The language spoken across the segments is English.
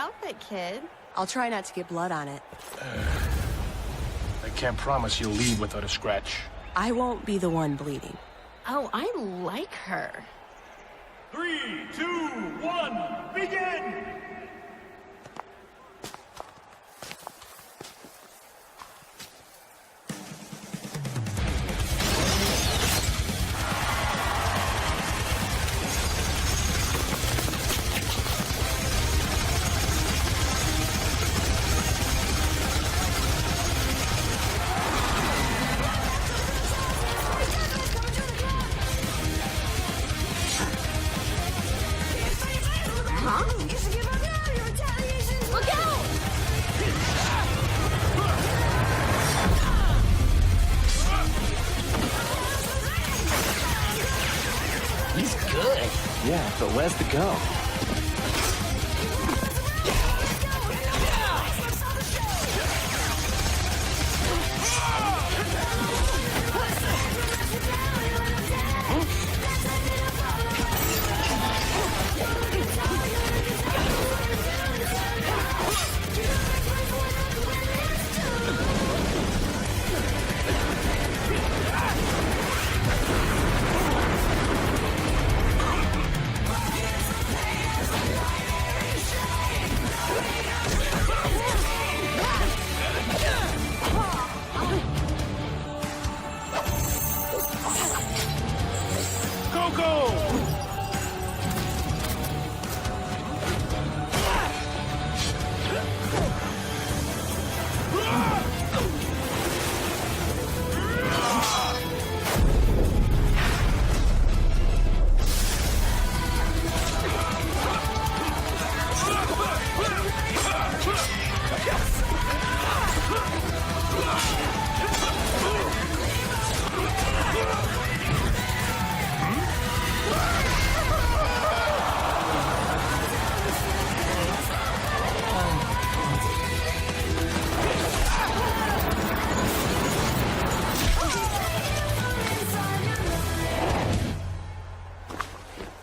outfit, kid. I'll try not to get blood on it. I can't promise you'll leave without a scratch. I won't be the one bleeding. Oh, I like her. 3, 2, 1, begin! Look out! He's good. Yeah, but where's the go?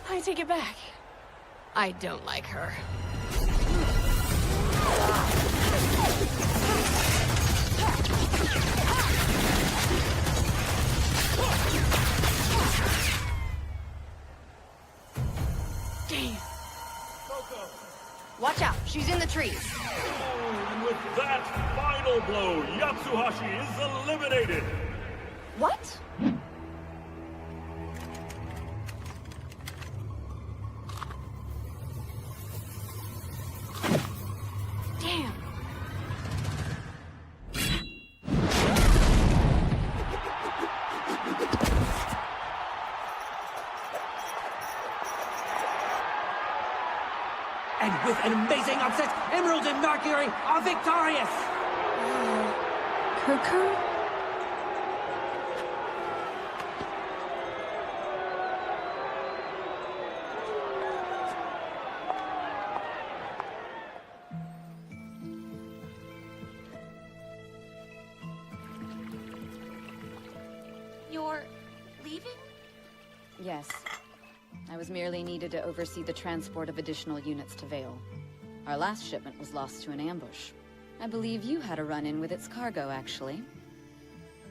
I take it back. I don't like her. Damn. Watch out, she's in the trees. And with that final blow, Yatsuhashi is eliminated. What? Damn. And with an amazing upset, Emerald and Mercury are victorious! Cuckoo? You're leaving? Yes. I was merely needed to oversee the transport of additional units to Vale. Our last shipment was lost to an ambush. I believe you had a run-in with its cargo, actually.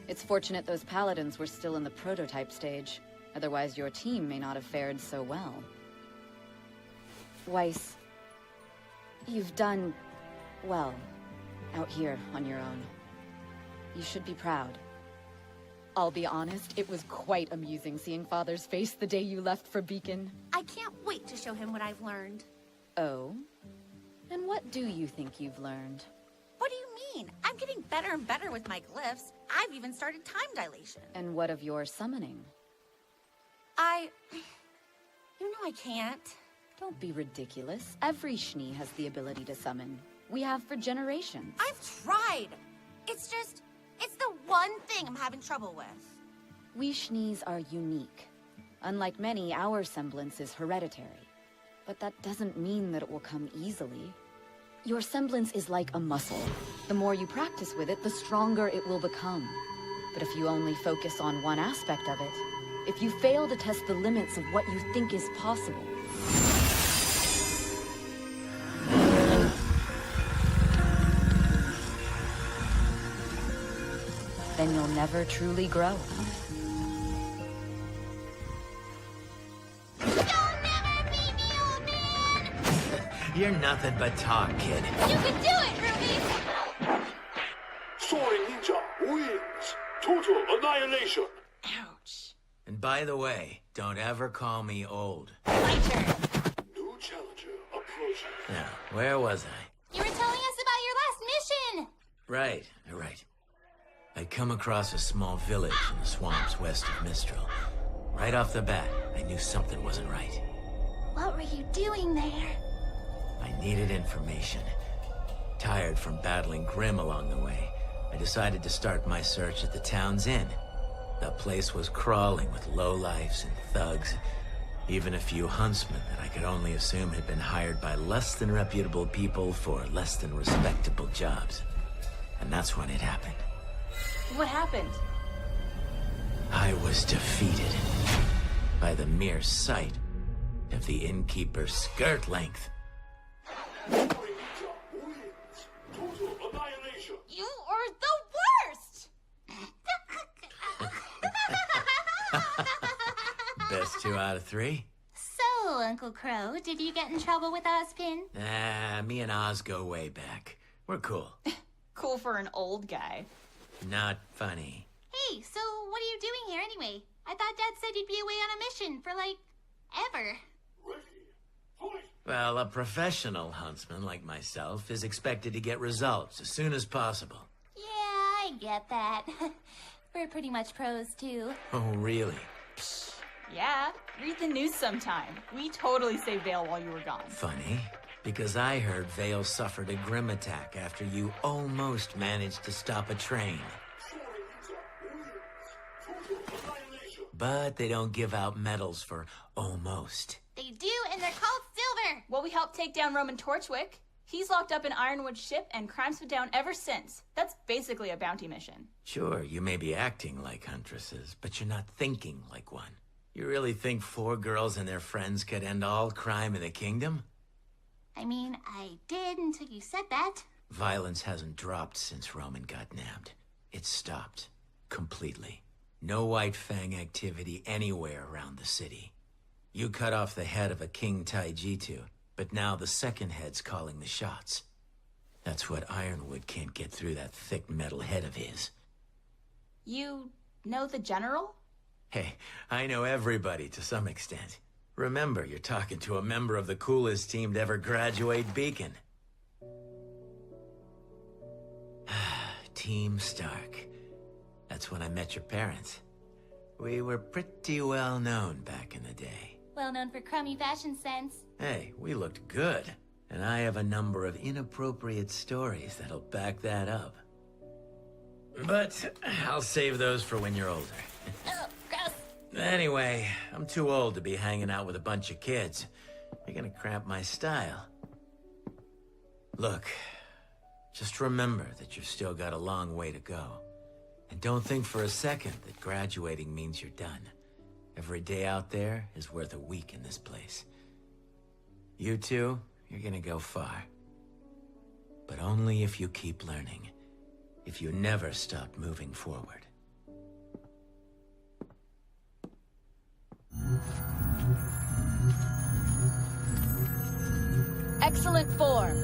It's fortunate those paladins were still in the prototype stage. Otherwise, your team may not have fared so well. Weiss, you've done well out here on your own. You should be proud. I'll be honest, it was quite amusing seeing Father's face the day you left for Beacon. I can't wait to show him what I've learned. Oh? And what do you think you've learned? What do you mean? I'm getting better and better with my glyphs. I've even started time dilation. And what of your summoning? You know I can't. Don't be ridiculous. Every Schnee has the ability to summon. We have for generations. I've tried. It's the one thing I'm having trouble with. We Schnees are unique. Unlike many, our semblance is hereditary. But that doesn't mean that it will come easily. Your semblance is like a muscle. The more you practice with it, the stronger it will become. But if you only focus on one aspect of it, if you fail to test the limits of what you think is possible, then you'll never truly grow. You'll never beat me, old man! You're nothing but talk, kid. You can do it, RWBY! Soaring Ninja wins. Total annihilation. Ouch. And by the way, don't ever call me old. My turn. New challenger approaching. Now, where was I? You were telling us about your last mission. Right. I'd come across a small village in the swamps west of Mistral. Right off the bat, I knew something wasn't right. What were you doing there? I needed information. Tired from battling Grimm along the way, I decided to start my search at the town's inn. The place was crawling with lowlifes and thugs, even a few huntsmen that I could only assume had been hired by less than reputable people for less than respectable jobs. And that's when it happened. What happened? I was defeated by the mere sight of the innkeeper's skirt length. Soaring Ninja wins. Total annihilation. You are the worst! Best 2 out of 3? So, Uncle Crow, did you get in trouble with Ozpin? Me and Oz go way back. We're cool. Cool for an old guy. Not funny. Hey, so what are you doing here anyway? I thought Dad said you'd be away on a mission for, like, ever. Ready. Fight. Well, a professional huntsman like myself is expected to get results as soon as possible. Yeah, I get that. We're pretty much pros, too. Oh, really? Yeah, read the news sometime. We totally saved Vale while you were gone. Funny, because I heard Vale suffered a Grimm attack after you almost managed to stop a train. Soaring Ninja wins. Total annihilation. But they don't give out medals for almost. They do, and they're called silver. Well, we helped take down Roman Torchwick. He's locked up in Ironwood's ship, and crime's been down ever since. That's basically a bounty mission. Sure, you may be acting like huntresses, but you're not thinking like one. You really think 4 girls and their friends could end all crime in the kingdom? I mean, I did until you said that. Violence hasn't dropped since Roman got nabbed. It's stopped. Completely. No White Fang activity anywhere around the city. You cut off the head of a King Taijitu, but now the second head's calling the shots. That's what Ironwood can't get through that thick metal head of his. You know the general? Hey, I know everybody to some extent. Remember, you're talking to a member of the coolest team to ever graduate Beacon. Team Stark. That's when I met your parents. We were pretty well known back in the day. Well known for crummy fashion sense. Hey, we looked good. And I have a number of inappropriate stories that'll back that up. But I'll save those for when you're older. Oh, gross. Anyway, I'm too old to be hanging out with a bunch of kids. You're gonna cramp my style. Look, just remember that you've still got a long way to go. And don't think for a second that graduating means you're done. Every day out there is worth a week in this place. You two, you're gonna go far. But only if you keep learning. If you never stop moving forward. Excellent form.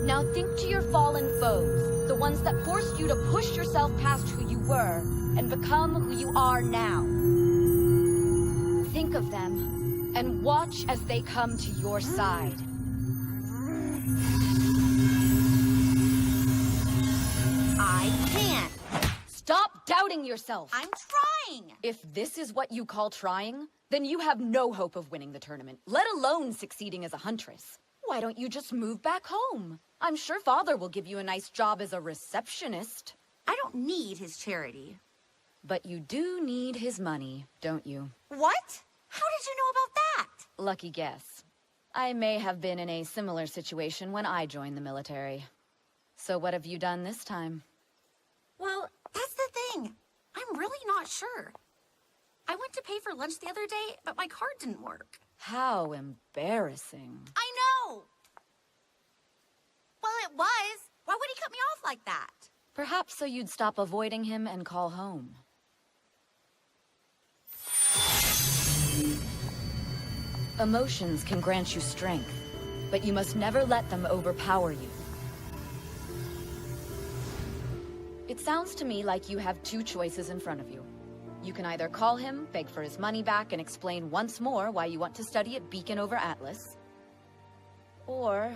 Now think to your fallen foes, the ones that forced you to push yourself past who you were and become who you are now. Think of them and watch as they come to your side. I can't. Stop doubting yourself. I'm trying. If this is what you call trying, then you have no hope of winning the tournament, let alone succeeding as a huntress. Why don't you just move back home? I'm sure Father will give you a nice job as a receptionist. I don't need his charity. But you do need his money, don't you? What? How did you know about that? Lucky guess. I may have been in a similar situation when I joined the military. So what have you done this time? Well, that's the thing. I'm really not sure. I went to pay for lunch the other day, but my card didn't work. How embarrassing. I know! Well, it was. Why would he cut me off like that? Perhaps so you'd stop avoiding him and call home. Emotions can grant you strength, but you must never let them overpower you. It sounds to me like you have two choices in front of you. You can either call him, beg for his money back, and explain once more why you want to study at Beacon over Atlas. Or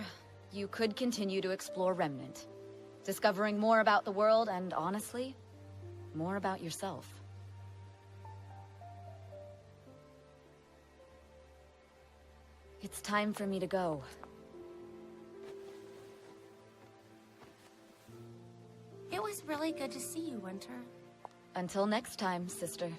you could continue to explore Remnant, discovering more about the world and, honestly, more about yourself. It's time for me to go. It was really good to see you, Winter. Until next time, sister.